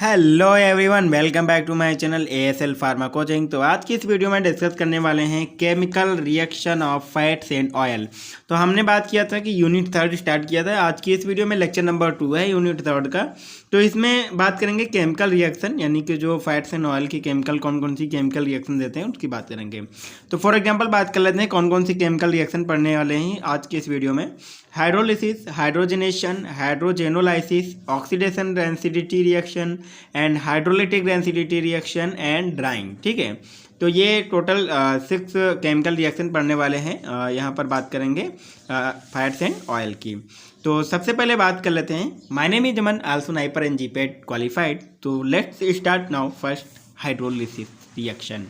Hello everyone, welcome back to my channel ASL pharma coaching. तो आज की इस वीडियो में डिस्कस करने वाले हैं chemical reaction of fats and oil. तो हमने बात किया था कि यूनिट 3 स्टार्ट किया था। आज की इस वीडियो में लेक्चर नंबर 2 है यूनिट 3 का। तो इसमें बात करेंगे केमिकल रिएक्शन, यानी कि जो फैट्स एंड ऑयल की केमिकल कौन कौन सी केमिकल रिएक्शन देते हैं उसकी बात करेंगे। तो फॉर एग्जाम्पल बात कर लेते हैं कौन कौन सी केमिकल रिएक्शन पढ़ने वाले हैं आज की इस वीडियो में। Hydrolysis, hydrogenation, hydrogenolysis, oxidation rancidity reaction and hydrolytic rancidity reaction and drying. ठीक है, तो ये टोटल 6 केमिकल रिएक्शन पढ़ने वाले हैं। यहाँ पर बात करेंगे फैट्स एंड ऑयल की। तो सबसे पहले बात कर लेते हैं। My name is Aman, also NIPER and GPAT qualified. तो let's start now first hydrolysis reaction.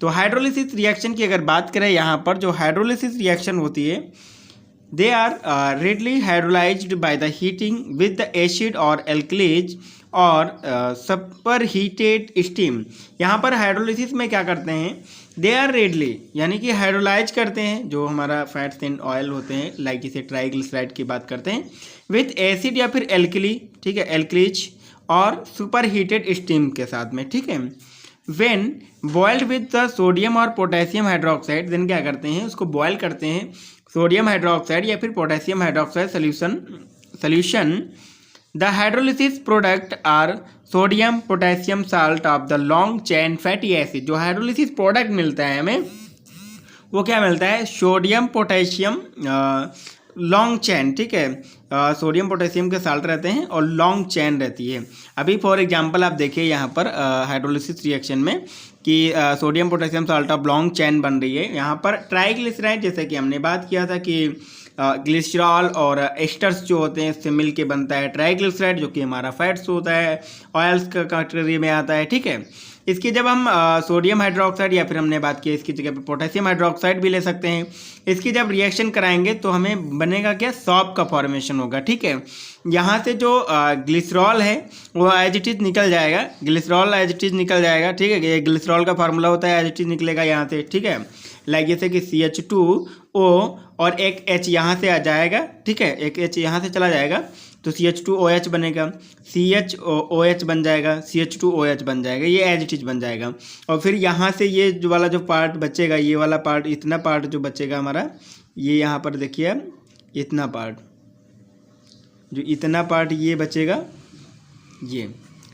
तो हाइड्रोलिसिस रिएक्शन की अगर बात करें, यहाँ पर जो हाइड्रोलिसिस रिएक्शन होती है, they are readily hydrolyzed by the heating with the acid or alkalis और superheated steam। यहाँ पर हाइड्रोलिसिस में क्या करते हैं, दे आर रेडली यानी कि हाइड्रोलाइज करते हैं जो हमारा फैट्स एंड ऑयल होते हैं, लाइक इसे ट्राइग्लिसराइड की बात करते हैं, विथ एसिड या फिर एल्कली, ठीक है, एल्कलीज और सुपरहीटेड स्टीम के साथ में। ठीक है, when boiled with the sodium और पोटेशियम हाइड्रोक्साइड, देन क्या करते हैं, उसको बॉयल करते हैं सोडियम हाइड्रोक्साइड या फिर potassium hydroxide solution. The hydrolysis product are sodium potassium salt of the long chain fatty acid. जो हाइड्रोलिसिस प्रोडक्ट मिलता है हमें, वो क्या मिलता है, सोडियम पोटेशियम लॉन्ग चेन। ठीक है, सोडियम पोटेशियम के साल्ट रहते हैं और लॉन्ग चेन रहती है। अभी फॉर एग्जांपल आप देखिए यहाँ पर हाइड्रोलिसिस रिएक्शन में कि sodium potassium salt of long chain बन रही है। यहाँ पर ट्राइग्लिसराइड, जैसे कि हमने बात किया था कि ग्लिसरॉल और एस्टर्स जो होते हैं इससे मिल के बनता है ट्राइग्लिसराइड, जो कि हमारा फैट्स होता है, ऑयल्स का कैटेगरी में आता है। ठीक है, इसकी जब हम सोडियम हाइड्रोक्साइड या फिर हमने बात की इसकी जगह पे पोटेशियम हाइड्रोक्साइड भी ले सकते हैं। इसकी जब रिएक्शन कराएंगे तो हमें बनेगा क्या, सॉल्ट का फॉर्मेशन होगा। ठीक है, यहाँ से जो ग्लिसरॉल है वो एज इट इज निकल जाएगा, ग्लिसरॉल एज इट इज निकल जाएगा। ठीक है, ये ग्लिसरॉल का फार्मूला होता है, एज इट इज निकलेगा यहाँ से। ठीक है, लाइक जैसे कि CH2O और एक H यहाँ से आ जाएगा। ठीक है, एक H यहाँ से चला जाएगा तो CH2OH बनेगा, CHOH बन जाएगा, CH2OH बन जाएगा, ये एज इट इज बन जाएगा। और फिर यहाँ से ये जो वाला जो पार्ट बचेगा, ये वाला पार्ट, इतना पार्ट जो बचेगा हमारा, ये यहाँ पर देखिए इतना पार्ट, जो इतना पार्ट ये बचेगा ये।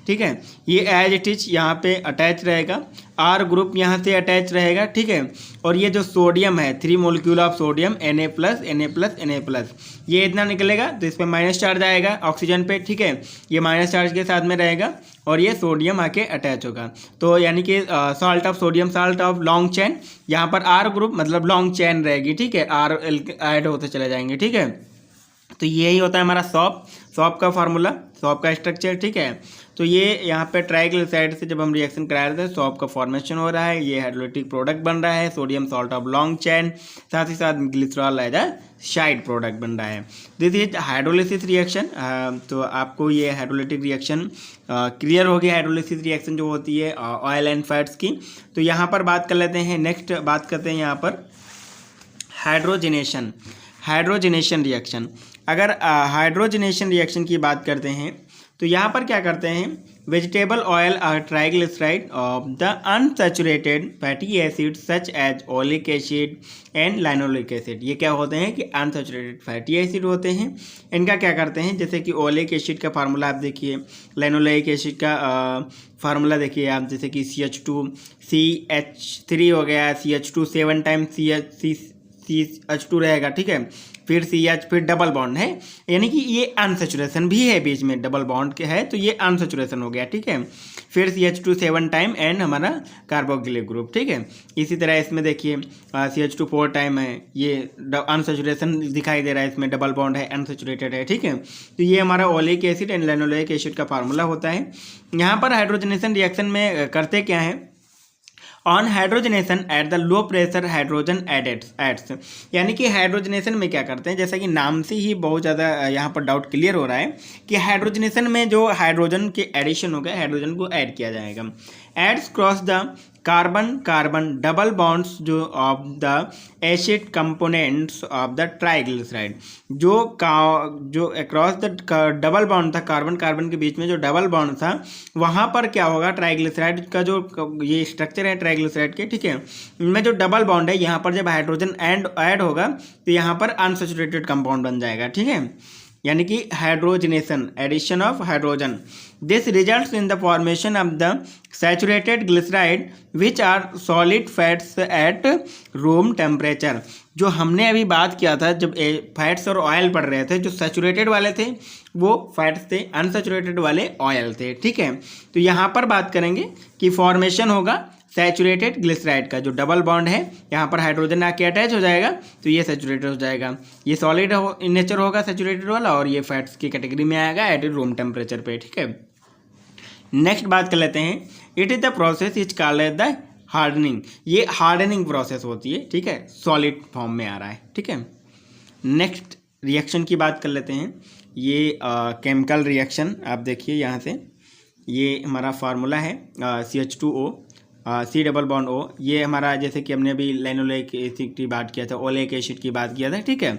ठीक है, ये एज इट इज यहाँ पे अटैच रहेगा, R ग्रुप यहाँ से अटैच रहेगा। ठीक है, और ये जो सोडियम है, 3 मोलिक्यूल ऑफ सोडियम Na+, ये इतना निकलेगा तो इस पर माइनस चार्ज आएगा ऑक्सीजन पे। ठीक है, ये माइनस चार्ज के साथ में रहेगा और ये सोडियम आके अटैच होगा। तो यानी कि salt of sodium salt of long chain, यहाँ पर R ग्रुप मतलब लॉन्ग चेन रहेगी। ठीक है, R ऐड होते चले जाएंगे। ठीक है, तो यही होता है हमारा सॉप का फार्मूला, सॉप का स्ट्रक्चर। ठीक है, तो ये यहाँ पे ट्राइग्लिसराइड से जब हम रिएक्शन करा रहे थे, सॉप का फॉर्मेशन हो रहा है, ये हाइड्रोलिटिक प्रोडक्ट बन रहा है, sodium salt of long chain, साथ ही साथ glycerol as a side product बन रहा है। This is hydrolysis reaction. तो आपको ये हाइड्रोलिटिक रिएक्शन क्लियर हो गया, हाइड्रोलिसिस रिएक्शन जो होती है ऑयल एंड फैट्स की। तो यहाँ पर बात कर लेते हैं, नेक्स्ट बात करते हैं यहाँ पर हाइड्रोजनेशन रिएक्शन। अगर हाइड्रोजनेशन रिएक्शन की बात करते हैं तो यहाँ पर क्या करते हैं, वेजिटेबल ऑयल और triglyceride of the unsaturated fatty acid such as oleic acid and linoleic acid. ये क्या होते हैं कि अनसैचुरेटेड फैटी एसिड होते हैं। इनका क्या करते हैं, जैसे कि ओलिक एसिड का फार्मूला आप देखिए, लाइनोलिक एसिड का फार्मूला देखिए आप, जैसे कि CH2CH3 हो गया, CH2 7 टाइम्स CH2 रहेगा। ठीक है, फिर CH, फिर डबल बॉन्ड है, यानी कि ये अनसैचुरेशन भी है, बीच में डबल बॉन्ड के है तो ये अनसैचुरेशन हो गया। ठीक है, फिर CH2 7 टाइम एंड हमारा कार्बोक्सिलिक ग्रुप। ठीक है, इसी तरह इसमें देखिए CH2 4 टाइम है, ये अनसैचुरेशन दिखाई दे रहा है, इसमें डबल बॉन्ड है, अनसैचुरेटेड है। ठीक है, तो ये हमारा oleic acid and linoleic acid का फार्मूला होता है। यहाँ पर हाइड्रोजनेशन रिएक्शन में करते क्या है, on hydrogenation at the low pressure hydrogen adds, यानी कि हाइड्रोजनेशन में क्या करते हैं, जैसा कि नाम से ही बहुत ज़्यादा यहाँ पर डाउट क्लियर हो रहा है कि हाइड्रोजनेशन में जो हाइड्रोजन के एडिशन हो गया, हाइड्रोजन को ऐड किया जाएगा। Adds across the carbon carbon double bonds जो of the acid components of the triglyceride, जो अक्रॉस द डबल बॉन्ड था, कार्बन कार्बन के बीच में जो डबल बॉन्ड था, वहाँ पर क्या होगा, ट्राइग्लिसराइड का जो ये स्ट्रक्चर है ट्राइग्लिसराइड के, ठीक है, इनमें जो डबल बॉन्ड है यहाँ पर जब हाइड्रोजन ऐड होगा तो यहाँ पर अनसैचुरेटेड कंपाउंड बन जाएगा, ठीक है, यानी कि hydrogenation, addition of hydrogen. This results in the formation of the saturated glyceride which are solid fats at room temperature. जो हमने अभी बात किया था जब फैट्स और ऑयल पढ़ रहे थे, जो सैचुरेटेड वाले थे वो फैट्स थे, अनसैचुरेटेड वाले ऑयल थे, ठीक है। तो यहाँ पर बात करेंगे कि फॉर्मेशन होगा सैचुरेटेड ग्लिसराइड का, जो डबल बॉन्ड है यहाँ पर हाइड्रोजन आके अटैच हो जाएगा तो ये सैचुरेटेड हो जाएगा, ये सॉलिड इन नेचर होगा सैचुरेटेड वाला, और ये फैट्स की कैटेगरी में आएगा एट रूम टेम्परेचर पे, ठीक है। नेक्स्ट बात कर लेते हैं, it is the process is called the hardening. ये हार्डनिंग प्रोसेस होती है, ठीक है, सॉलिड फॉर्म में आ रहा है, ठीक है। नेक्स्ट रिएक्शन की बात कर लेते हैं, ये केमिकल रिएक्शन आप देखिए यहाँ से, ये हमारा फार्मूला है CH2O C double bond O, ये हमारा जैसे कि हमने अभी लेनोलेक एसिड की बात किया था, ओलेक एसिड की बात किया था, ठीक है।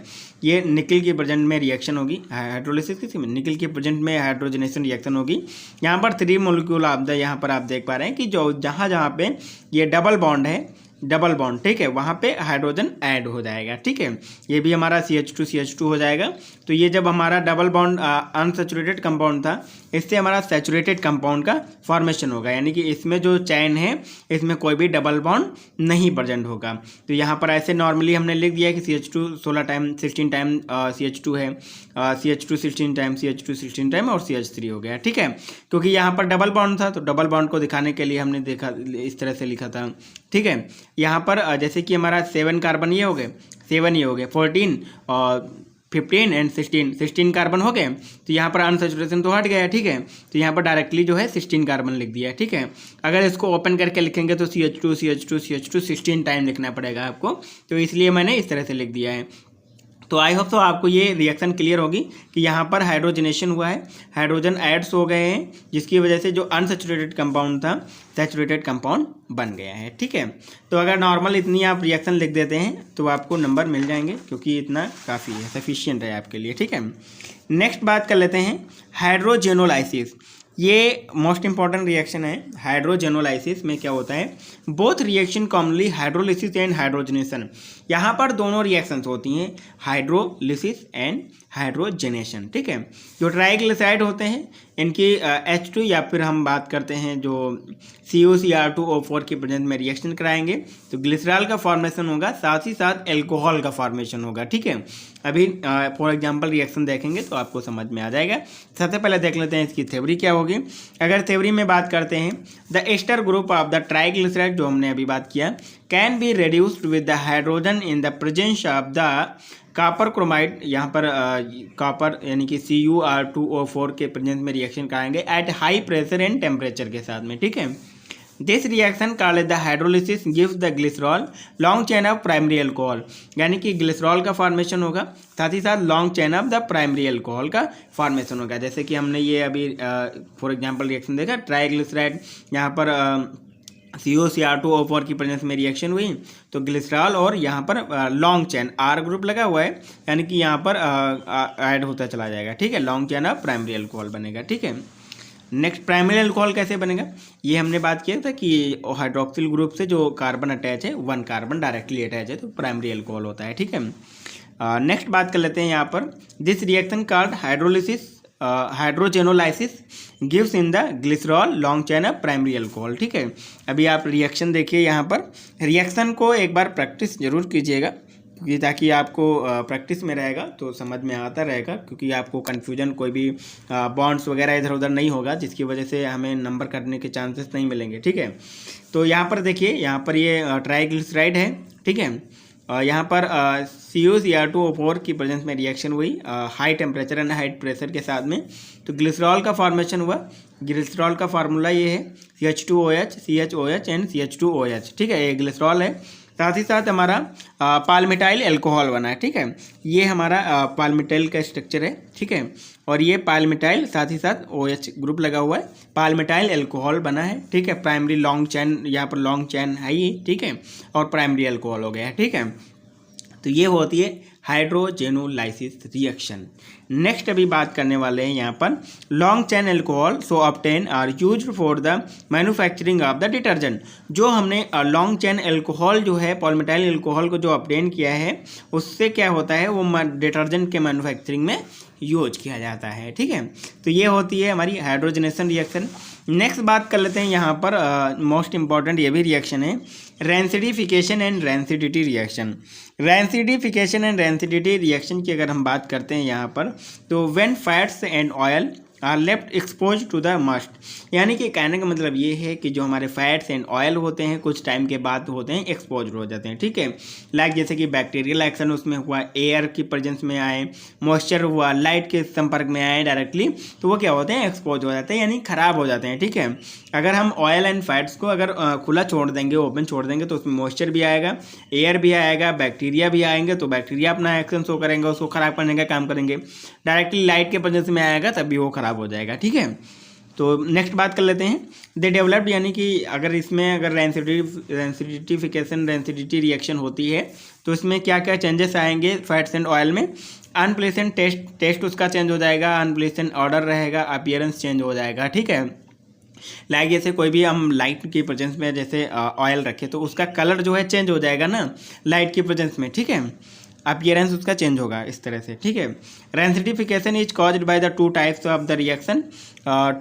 ये निकल के प्रेजेंट में रिएक्शन होगी, हाइड्रोलिसिस किसी में निकल के प्रेजेंट में हाइड्रोजनेशन रिएक्शन होगी। यहाँ पर 3 मोलिक्यूल आप यहाँ पर आप देख पा रहे हैं कि जो जहाँ पे ये डबल बॉन्ड है, डबल बॉन्ड, ठीक है, वहाँ पे हाइड्रोजन ऐड हो जाएगा, ठीक है। ये भी हमारा CH2 हो जाएगा। तो ये जब हमारा डबल बॉन्ड अनसैचुरेटेड कंपाउंड था, इससे हमारा सैचुरेटेड कंपाउंड का फॉर्मेशन होगा, यानी कि इसमें जो चैन है इसमें कोई भी डबल बॉन्ड नहीं प्रेजेंट होगा। तो यहाँ पर ऐसे नॉर्मली हमने लिख दिया कि CH2 16 टाइम CH2 है, CH2 16 टाइम CH2 16 टाइम और CH3 हो गया, ठीक है। क्योंकि यहाँ पर डबल बॉन्ड था तो डबल बॉन्ड को दिखाने के लिए हमने देखा इस तरह से लिखा था, ठीक है। यहाँ पर जैसे कि हमारा 7 कार्बन ये हो गए, 7 ये हो गए, 14 और 15 एंड 16 कार्बन हो गए। तो यहाँ पर अनसैचुरेशन तो हट गया, ठीक है। तो यहाँ पर डायरेक्टली जो है 16 कार्बन लिख दिया है, ठीक है। अगर इसको ओपन करके लिखेंगे तो CH2 16 टाइम लिखना पड़ेगा आपको, तो इसलिए मैंने इस तरह से लिख दिया है। तो आई होप तो आपको ये रिएक्शन क्लियर होगी कि यहाँ पर हाइड्रोजनेशन हुआ है, हाइड्रोजन एड्स हो गए हैं, जिसकी वजह से जो अनसैचुरेटेड कंपाउंड था सैचुरेटेड कंपाउंड बन गया है, ठीक है। तो अगर नॉर्मल इतनी आप रिएक्शन लिख देते हैं तो आपको नंबर मिल जाएंगे, क्योंकि इतना काफ़ी है, सफिशियंट है आपके लिए, ठीक है। नेक्स्ट बात कर लेते हैं हाइड्रोजेनोलाइसिस। ये मोस्ट इंपॉर्टेंट रिएक्शन है। हाइड्रोजेनोलाइसिस में क्या होता है, both reaction commonly hydrolysis and hydrogenation. यहाँ पर दोनों रिएक्शंस होती हैं, हाइड्रोलिसिस एंड हाइड्रोजनेशन, ठीक है। जो ट्राइग्लिसराइड होते हैं इनकी H2 या फिर हम बात करते हैं जो CuCr2O4 के प्रेजेंस में रिएक्शन कराएंगे तो ग्लिसरॉल का फॉर्मेशन होगा, साथ ही साथ एल्कोहल का फॉर्मेशन होगा, ठीक है। अभी फॉर एग्जांपल रिएक्शन देखेंगे तो आपको समझ में आ जाएगा। सबसे पहले देख लेते हैं इसकी थ्योरी क्या होगी। अगर थ्योरी में बात करते हैं, the ester group of the triglyceride जो हमने अभी बात किया can be reduced with the hydrogen in the presence of the copper chromide. यहाँ पर कॉपर यानी कि Cu2O4 के प्रेजेंस में रिएक्शन कराएंगे at high pressure and temperature के साथ में, ठीक है। This reaction called the hydrolysis gives the glycerol long chain of primary alcohol, यानी कि ग्लिसरॉल का फॉर्मेशन होगा, साथ ही साथ long chain of the primary alcohol का फॉर्मेशन होगा। जैसे कि हमने ये अभी फॉर एग्जांपल रिएक्शन देखा, ट्राइग्लिसराइड यहाँ पर CuCr2O4 की प्रेजेंस में रिएक्शन हुई तो ग्लिसरॉल और यहाँ पर लॉन्ग चेन R ग्रुप लगा हुआ है, यानी कि यहाँ पर ऐड होता चला जाएगा, ठीक है। Long chain of primary alcohol बनेगा, ठीक है। नेक्स्ट प्राइमरी अल्कोहल कैसे बनेगा, ये हमने बात किया था कि हाइड्रोक्सिल ग्रुप से जो कार्बन अटैच है, 1 कार्बन डायरेक्टली अटैच है तो प्राइमरी अल्कोहल होता है, ठीक है। नेक्स्ट बात कर लेते हैं यहाँ पर, this reaction called hydrolysis hydrogenolysis gives in the glycerol long chain of primary alcohol, ठीक है। अभी आप रिएक्शन देखिए, यहाँ पर रिएक्शन को एक बार प्रैक्टिस जरूर कीजिएगा, क्योंकि ताकि आपको प्रैक्टिस में रहेगा तो समझ में आता रहेगा, क्योंकि आपको कन्फ्यूजन कोई भी बॉन्ड्स वगैरह इधर उधर नहीं होगा, जिसकी वजह से हमें नंबर करने के चांसेस नहीं मिलेंगे, ठीक है। तो यहाँ पर देखिए, यहाँ पर ये ट्राइग्लिसराइड है, ठीक है। यहाँ पर CuCr2O4 की प्रेजेंस में रिएक्शन हुई high temperature and high pressure के साथ में, तो ग्लिसरॉल का फॉर्मेशन हुआ। ग्लिसरॉल का फार्मूला ये है CH2OH, CHOH एंड CH2OH, ठीक है। ये ग्लिसरॉल है, साथ ही साथ हमारा पाल्मिटाइल एल्कोहल बना है, ठीक है। ये हमारा पाल्मिटाइल का स्ट्रक्चर है, ठीक है। और ये पाल्मिटाइल साथ ही साथ OH ग्रुप लगा हुआ है, पाल्मिटाइल एल्कोहल बना है, ठीक है। प्राइमरी लॉन्ग चैन, यहाँ पर लॉन्ग चैन है ये, ठीक है। और प्राइमरी एल्कोहल हो गया है, ठीक है। तो ये होती है हाइड्रोजेनोलाइसिस रिएक्शन। नेक्स्ट अभी बात करने वाले हैं यहाँ पर long chain alcohol so obtain are used for the manufacturing of the detergent. जो हमने लॉन्ग चैन एल्कोहल जो है पॉलीमेटाइल एल्कोहल को जो ऑब्टेन किया है, उससे क्या होता है, वो डिटर्जेंट के मैन्युफैक्चरिंग में यूज किया जाता है, ठीक है। तो ये होती है हमारी हाइड्रोजनेशन रिएक्शन। नेक्स्ट बात कर लेते हैं यहाँ पर मोस्ट इंपॉर्टेंट ये भी रिएक्शन है, rancidification and rancidity reaction. Rancidification and rancidity reaction की अगर हम बात करते हैं यहाँ पर, तो when fats and oil are left expose to the must, यानी कि कहने का मतलब ये है कि जो हमारे फैट्स एंड ऑयल होते हैं कुछ टाइम के बाद होते हैं एक्सपोज हो जाते हैं, ठीक है। लाइक जैसे कि बैक्टीरियल एक्शन उसमें हुआ, एयर की प्रेजेंस में आए, मॉइस्चर हुआ, लाइट के संपर्क में आए डायरेक्टली, तो वो क्या होते हैं, एक्सपोज हो जाते हैं, यानी खराब हो जाते हैं, ठीक है। अगर हम ऑयल एंड फैट्स को अगर खुला छोड़ देंगे, ओपन छोड़ देंगे, तो उसमें मॉइस्चर भी आएगा, एयर भी आएगा, बैक्टीरिया भी आएंगे, तो बैक्टीरिया अपना एक्शन शो करेंगे, उसको खराब करने का काम करेंगे। डायरेक्टली लाइट के प्रेजेंस में आएगा तभी वो खराब हो जाएगा, ठीक है। तो नेक्स्ट बात कर लेते हैं दे डेवलप्ड, यानी कि अगर इसमें अगर रेंसिडिफिकेशन रेंसिडिटी रिएक्शन होती है तो इसमें क्या क्या चेंजेस आएंगे फैट्स एंड ऑयल में। अनप्लेसेंट टेस्ट उसका चेंज हो जाएगा, अनप्लेसेंट ऑर्डर रहेगा, अपीयरेंस चेंज हो जाएगा, ठीक है। लाइक जैसे कोई भी हम लाइट की प्रेजेंस में जैसे ऑयल रखें तो उसका कलर जो है चेंज हो जाएगा ना लाइट की प्रेजेंस में, ठीक है। अपीयरेंस उसका चेंज होगा इस तरह से, ठीक है। Rancidification is caused by the two types of the reaction.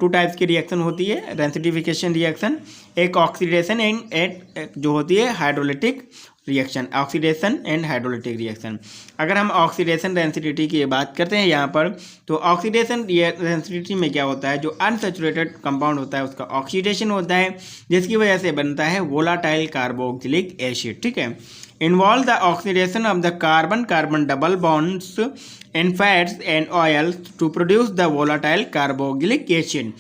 Two types की रिएक्शन होती है रेंसिडिफिकेशन रिएक्शन, एक ऑक्सीडेशन एंड जो होती है hydrolytic reaction, oxidation and hydrolytic reaction. अगर हम ऑक्सीडेशन रेंसिडिटी की बात करते हैं यहाँ पर, तो ऑक्सीडेशन रेंसिडिटी में क्या होता है, जो अनसैचुरेटेड कंपाउंड होता है उसका ऑक्सीडेशन होता है, जिसकी वजह से बनता है वोलाटाइल कार्बोक्सिलिक एसिड, ठीक है। Involve the oxidation of the carbon double bonds in fats and oils to produce the volatile carboxylic acid।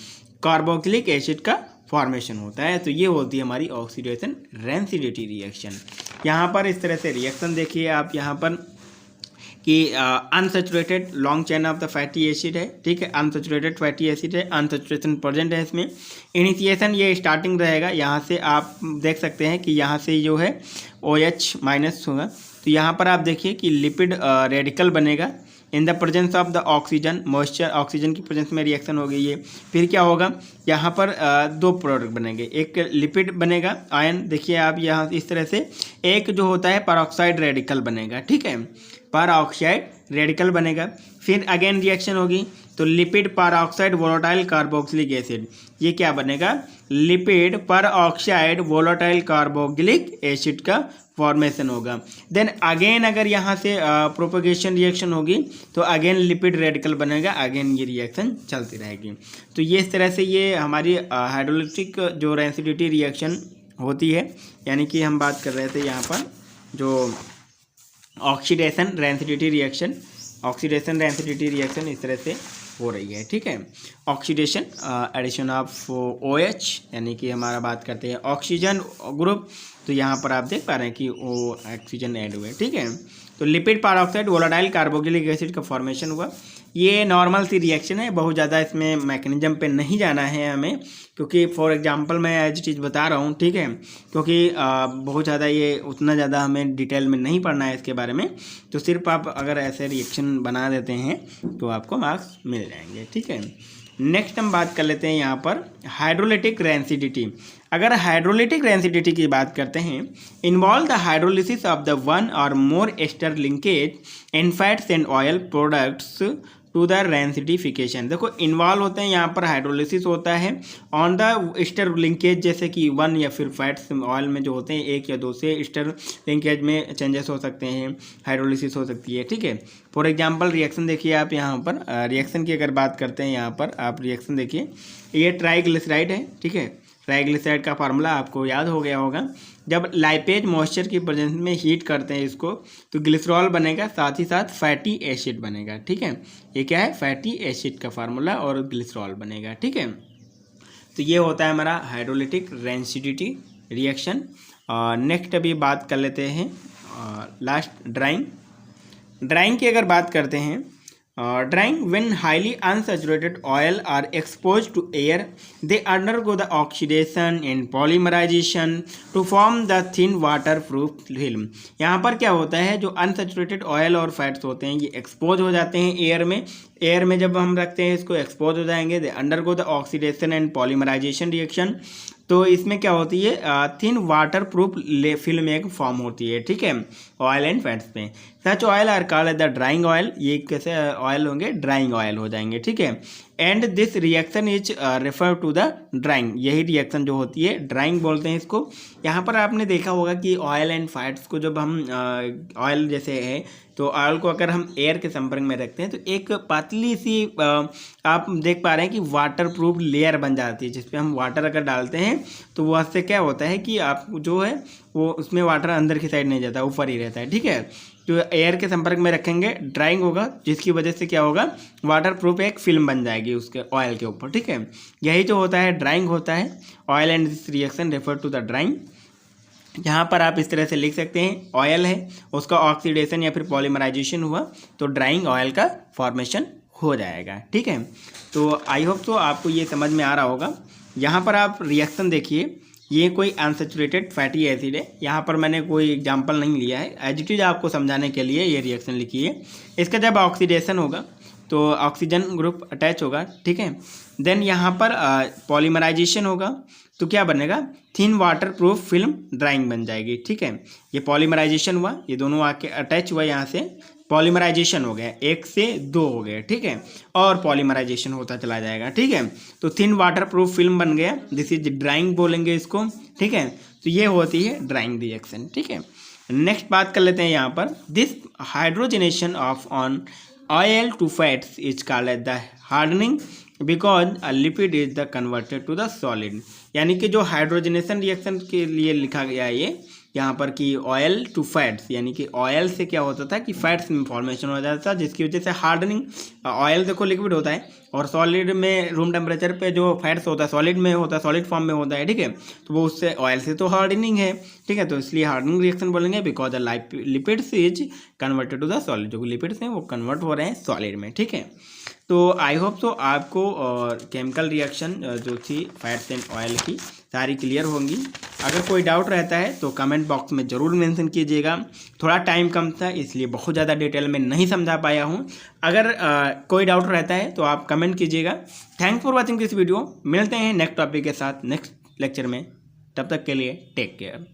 Carboxylic acid का फॉर्मेशन होता है। तो ये होती है हमारी ऑक्सीडेशन रेंसिडिटी रिएक्शन। यहाँ पर इस तरह से रिएक्शन देखिए आप यहाँ पर कि unsaturated long chain of the fatty acid है, ठीक है। अनसैचुरेटेड फैटी एसिड है, अनसैचुरेशन प्रेजेंट है इसमें। इनिशिएशन ये स्टार्टिंग रहेगा, यहाँ से आप देख सकते हैं कि यहाँ से जो है OH माइनस होगा, तो यहाँ पर आप देखिए कि लिपिड रेडिकल बनेगा इन the presence of the oxygen, moisture, oxygen की प्रेजेंस में रिएक्शन हो गई है। फिर क्या होगा, यहाँ पर दो प्रोडक्ट बनेंगे, एक लिपिड बनेगा आयन, देखिए आप यहाँ इस तरह से, एक जो होता है परऑक्साइड रेडिकल बनेगा, ठीक है, परऑक्साइड रेडिकल बनेगा। फिर अगेन रिएक्शन होगी तो lipid peroxide volatile carboxylic acid, ये क्या बनेगा, lipid peroxide volatile carboxylic acid का फॉर्मेशन होगा। देन अगेन अगर यहाँ से प्रोपोगेशन रिएक्शन होगी तो अगेन लिपिड रेडिकल बनेगा, अगेन ये रिएक्शन चलती रहेगी। तो ये इस तरह से ये हमारी हाइड्रोलिटिक जो रेंसिडिटी रिएक्शन होती है, यानी कि हम बात कर रहे थे यहाँ पर जो oxidation rancidity reaction, oxidation rancidity reaction इस तरह से हो रही है, ठीक है। ऑक्सीडेशन एडिशन ऑफ OH, यानी कि हमारा बात करते हैं ऑक्सीजन ग्रुप, तो यहाँ पर आप देख पा रहे हैं कि वो ऑक्सीजन ऐड हुए, ठीक है। तो lipid peroxide volatile carboxylic acid का फॉर्मेशन हुआ। ये नॉर्मल सी रिएक्शन है, बहुत ज़्यादा इसमें मैकेनिज्म पे नहीं जाना है हमें, क्योंकि फॉर एग्जांपल मैं एज चीज़ बता रहा हूँ, ठीक है, क्योंकि बहुत ज़्यादा ये उतना ज़्यादा हमें डिटेल में नहीं पढ़ना है इसके बारे में। तो सिर्फ आप अगर ऐसे रिएक्शन बना देते हैं तो आपको मार्क्स मिल जाएंगे, ठीक है। नेक्स्ट हम बात कर लेते हैं यहाँ पर हाइड्रोलिटिक रेंसिडिटी। अगर हाइड्रोलिटिक रेंसिडिटी की बात करते हैं, involve the hydrolysis of the one और more ester linkage in fats and oil products to the rancidification. देखो इन्वॉल्व होते हैं यहाँ पर, हाइड्रोलिसिस होता है ऑन द एस्टर लिंकेज, जैसे कि वन या फिर फैट्स ऑयल में जो होते हैं एक या दो से एस्टर लिंकेज में चेंजेस हो सकते हैं, हाइड्रोलिसिस हो सकती है, ठीक है। फॉर एग्जांपल रिएक्शन देखिए आप यहाँ पर, रिएक्शन की अगर बात करते हैं यहाँ पर आप रिएक्शन देखिए, ये ट्राइग्लिसराइड है, ठीक है। ट्राइग्लिसराइड का फार्मूला आपको याद हो गया होगा। जब लाइपेज मॉइस्चर की प्रेजेंस में हीट करते हैं इसको तो ग्लिसरॉल बनेगा, साथ ही साथ फैटी एसिड बनेगा, ठीक है। ये क्या है, फैटी एसिड का फार्मूला और ग्लिसरॉल बनेगा, ठीक है। तो ये होता है हमारा हाइड्रोलिटिक रेंसिडिटी रिएक्शन। नेक्स्ट अभी बात कर लेते हैं लास्ट ड्राइंग की अगर बात करते हैं, drying when highly unsaturated oil are exposed to air, they undergo the oxidation and polymerization to form the thin waterproof film। यहाँ पर क्या होता है, जो अनसेचुरेटेड ऑयल और फैट्स होते हैं ये एक्सपोज हो जाते हैं एयर में जब हम रखते हैं इसको एक्सपोज हो जाएंगे, they undergo the oxidation and polymerization reaction. तो इसमें क्या होती है, थिन वाटर प्रूफ फिल्म एक फॉर्म होती है, ठीक है, ऑयल एंड फैट्स में। Such oil are called the drying oil, ये कैसे ऑयल होंगे, ड्राइंग ऑयल हो जाएंगे, ठीक है। And this reaction is refer to the drying, यही रिएक्शन जो होती है ड्राइंग बोलते हैं इसको। यहाँ पर आपने देखा होगा कि ऑयल एंड फैट्स को जब हम ऑयल जैसे है तो ऑयल को अगर हम एयर के संपर्क में रखते हैं तो एक पतली सी आप देख पा रहे हैं कि वाटर प्रूफ लेयर बन जाती है, जिसपे हम वाटर अगर डालते हैं तो वह से क्या होता है कि आप जो है वो उसमें वाटर अंदर की साइड नहीं जाता, ऊपर ही रहता है, ठीक है। तो एयर के संपर्क में रखेंगे ड्राइंग होगा, जिसकी वजह से क्या होगा, वाटर प्रूफ एक फिल्म बन जाएगी उसके ऑयल के ऊपर, ठीक है। यही जो होता है ड्राइंग होता है, oil and this reaction refer to the drying. यहाँ पर आप इस तरह से लिख सकते हैं, ऑयल है उसका ऑक्सीडेशन या फिर पॉलीमराइजेशन हुआ तो ड्राइंग ऑयल का फॉर्मेशन हो जाएगा, ठीक है। तो आई होप तो आपको ये समझ में आ रहा होगा। यहाँ पर आप रिएक्शन देखिए, ये कोई अनसेचुरेटेड फैटी एसिड है, यहाँ पर मैंने कोई एग्जांपल नहीं लिया है, एज इट इज आपको समझाने के लिए ये रिएक्शन लिखी है। इसका जब ऑक्सीडेशन होगा तो ऑक्सीजन ग्रुप अटैच होगा, ठीक है। देन यहाँ पर पॉलीमराइजेशन होगा तो क्या बनेगा, thin water proof film drawing बन जाएगी, ठीक है। ये पॉलीमराइजेशन हुआ, ये दोनों आके अटैच हुआ, यहाँ से पॉलीमराइजेशन हो गया, 1 से 2 हो गए, ठीक है, और पॉलीमराइजेशन होता चला जाएगा, ठीक है। तो थिन वाटर प्रूफ फिल्म बन गया, दिस इज ड्राइंग बोलेंगे इसको, ठीक है। तो ये होती है ड्राइंग रिएक्शन, ठीक है। नेक्स्ट बात कर लेते हैं यहाँ पर, this hydrogenation of on oil to fats is called the hardening because a lipid is the converted to the solid. यानी कि जो हाइड्रोजनेशन रिएक्शन के लिए लिखा गया है ये यहाँ पर कि ऑयल टू फैट्स, यानी कि ऑयल से क्या होता था कि फैट्स में फॉर्मेशन हो जाता था, जिसकी वजह से हार्डनिंग। ऑयल देखो लिक्विड होता है और सॉलिड में रूम टेम्परेचर पे जो फैट्स होता है सॉलिड में होता है, सॉलिड फॉर्म में होता है, ठीक है। तो वो उससे ऑयल से तो हार्डनिंग है, ठीक है। तो इसलिए हार्डनिंग रिएक्शन बोलेंगे because the lipids is converted to the solid, जो लिपिड्स हैं वो कन्वर्ट हो रहे हैं सॉलिड में, ठीक है। तो आई होप तो आपको केमिकल रिएक्शन जो थी फैट्स एंड ऑयल की सारी क्लियर होंगी। अगर कोई डाउट रहता है तो कमेंट बॉक्स में ज़रूर मेंशन कीजिएगा। थोड़ा टाइम कम था इसलिए बहुत ज़्यादा डिटेल में नहीं समझा पाया हूँ। अगर कोई डाउट रहता है तो आप कमेंट कीजिएगा। Thanks for watching this video. मिलते हैं नेक्स्ट टॉपिक के साथ नेक्स्ट लेक्चर में, तब तक के लिए टेक केयर।